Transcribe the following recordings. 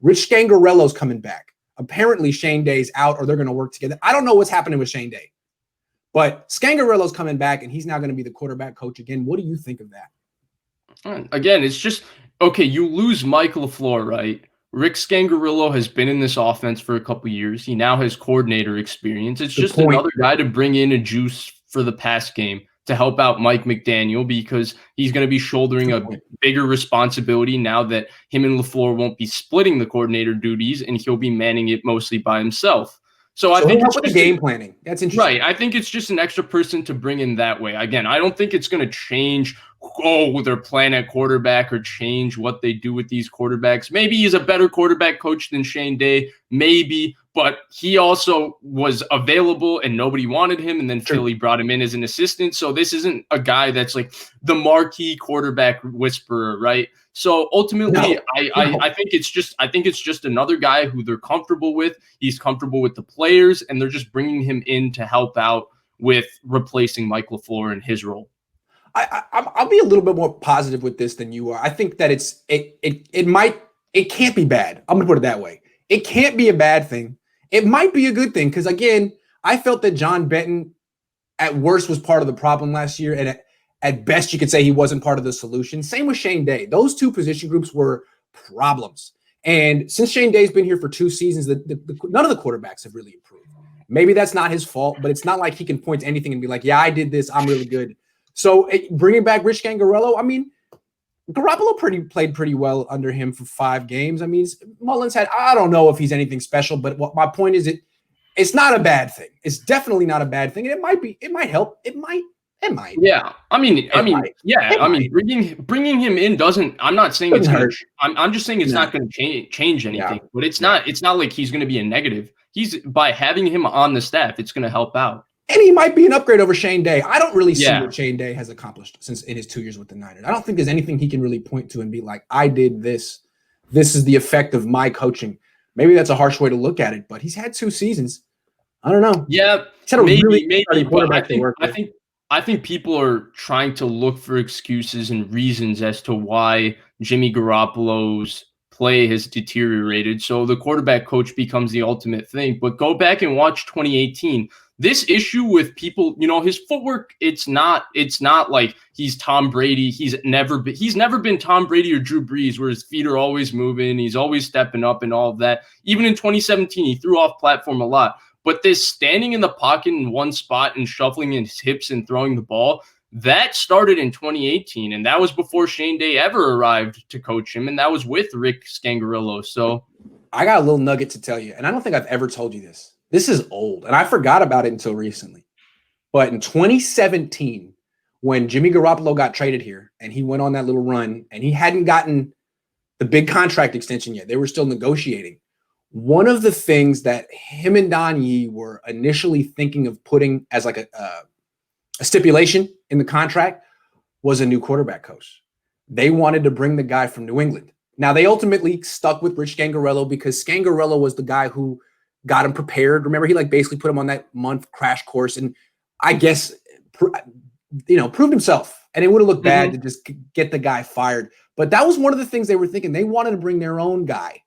Rich Scangarello's coming back. Apparently Shane Day's out or they're going to work together. I don't know what's happening with Shane Day. But Scangarello's coming back, and he's now going to be the quarterback coach again. What do you think of that? Again, it's just, okay, you lose Mike LaFleur, right? Rick Scangarello has been in this offense for a couple years. He now has coordinator experience. It's just another guy to bring in a juice for the pass game to help out Mike McDaniel because he's going to be shouldering a bigger responsibility now that him and LaFleur won't be splitting the coordinator duties, and he'll be manning it mostly by himself. So I think it's the game planning. That's interesting. Right. I think it's just an extra person to bring in that way. Again, I don't think it's going to change their plan at quarterback or change what they do with these quarterbacks. Maybe he's a better quarterback coach than Shane Day. Maybe. But he also was available and nobody wanted him. And then Philly brought him in as an assistant. So this isn't a guy that's like the marquee quarterback whisperer, right? So ultimately, I think it's just another guy who they're comfortable with. He's comfortable with the players, and they're just bringing him in to help out with replacing Mike LaFleur in his role. I'll be a little bit more positive with this than you are. I think that it can't be bad. I'm gonna put it that way. It can't be a bad thing. It might be a good thing because again, I felt that John Benton at worst was part of the problem last year, and at best, you could say he wasn't part of the solution. Same with Shane Day. Those two position groups were problems. And since Shane Day's been here for 2 seasons, none of the quarterbacks have really improved. Maybe that's not his fault, but it's not like he can point to anything and be like, yeah, I did this. I'm really good. So bringing back Rich Scangarello, I mean, Garoppolo played pretty well under him for 5 games. I mean, Mullins I don't know if he's anything special, but my point is it's not a bad thing. It's definitely not a bad thing. And it might help. It might. Yeah, bringing him in doesn't. I'm not saying it's hurt. I'm just saying it's not going to change anything. Yeah. But it's not like he's going to be a negative. By having him on the staff, it's going to help out. And he might be an upgrade over Shane Day. I don't really see what Shane Day has accomplished since in his 2 years with the Niners. I don't think there's anything he can really point to and be like, I did this. This is the effect of my coaching. Maybe that's a harsh way to look at it, but he's had 2 seasons. I don't know. Yeah, maybe. I think people are trying to look for excuses and reasons as to why Jimmy Garoppolo's play has deteriorated. So the quarterback coach becomes the ultimate thing. But go back and watch 2018. This issue with people, his footwork, it's not like he's Tom Brady. He's never been Tom Brady or Drew Brees where his feet are always moving. He's always stepping up and all of that. Even in 2017, he threw off platform a lot. But this standing in the pocket in one spot and shuffling his hips and throwing the ball, that started in 2018. And that was before Shane Day ever arrived to coach him. And that was with Rick Scangarello. So I got a little nugget to tell you. And I don't think I've ever told you this. This is old. And I forgot about it until recently. But in 2017, when Jimmy Garoppolo got traded here and he went on that little run and he hadn't gotten the big contract extension yet, they were still negotiating. One of the things that him and Don Yee were initially thinking of putting as like a stipulation in the contract was a new quarterback coach. They wanted to bring the guy from New England. Now, they ultimately stuck with Rich Scangarello because Scangarello was the guy who got him prepared. Remember, he basically put him on that month crash course and I guess, proved himself. And it would have looked bad to just get the guy fired. But that was one of the things they were thinking. They wanted to bring their own guy.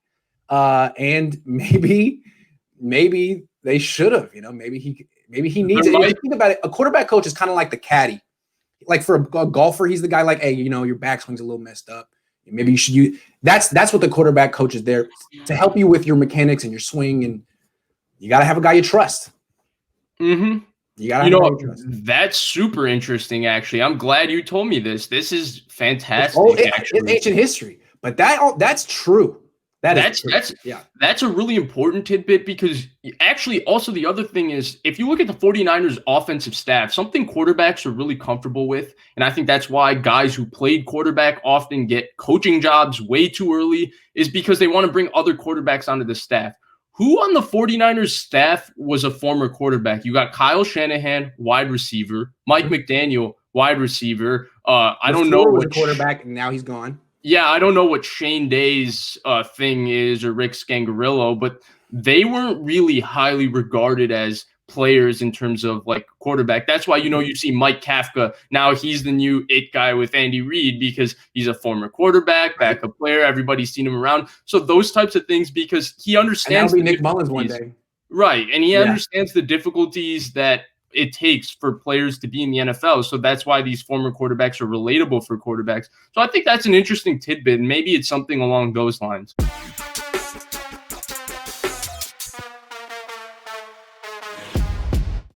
And maybe they should have, maybe he needs it. If you think about it, a quarterback coach is kind of like the caddy. Like for a golfer, he's the guy like, hey, your backswing's a little messed up. Maybe you should use that's what the quarterback coach is there to help you with your mechanics and your swing. And you got to have a guy you trust. Mm-hmm. You got to have a guy you trust. That's super interesting, actually. I'm glad you told me this. This is fantastic. It's ancient history, but that's true. That's a really important tidbit because actually also the other thing is if you look at the 49ers offensive staff, something quarterbacks are really comfortable with, and I think that's why guys who played quarterback often get coaching jobs way too early is because they want to bring other quarterbacks onto the staff. Who on the 49ers staff was a former quarterback? You got Kyle Shanahan, wide receiver, Mike McDaniel, wide receiver. I don't know what quarterback, and now he's gone. Yeah, I don't know what Shane Day's thing is or Rick Scangarello, but they weren't really highly regarded as players in terms of like quarterback. That's why, you see Mike Kafka. Now he's the new it guy with Andy Reid because he's a former quarterback, backup player. Everybody's seen him around. So those types of things, because he understands. And that'll be Nick Mullins one day. Right. And he understands the difficulties that it takes for players to be in the NFL. So that's why these former quarterbacks are relatable for quarterbacks. So I think that's an interesting tidbit, and maybe it's something along those lines.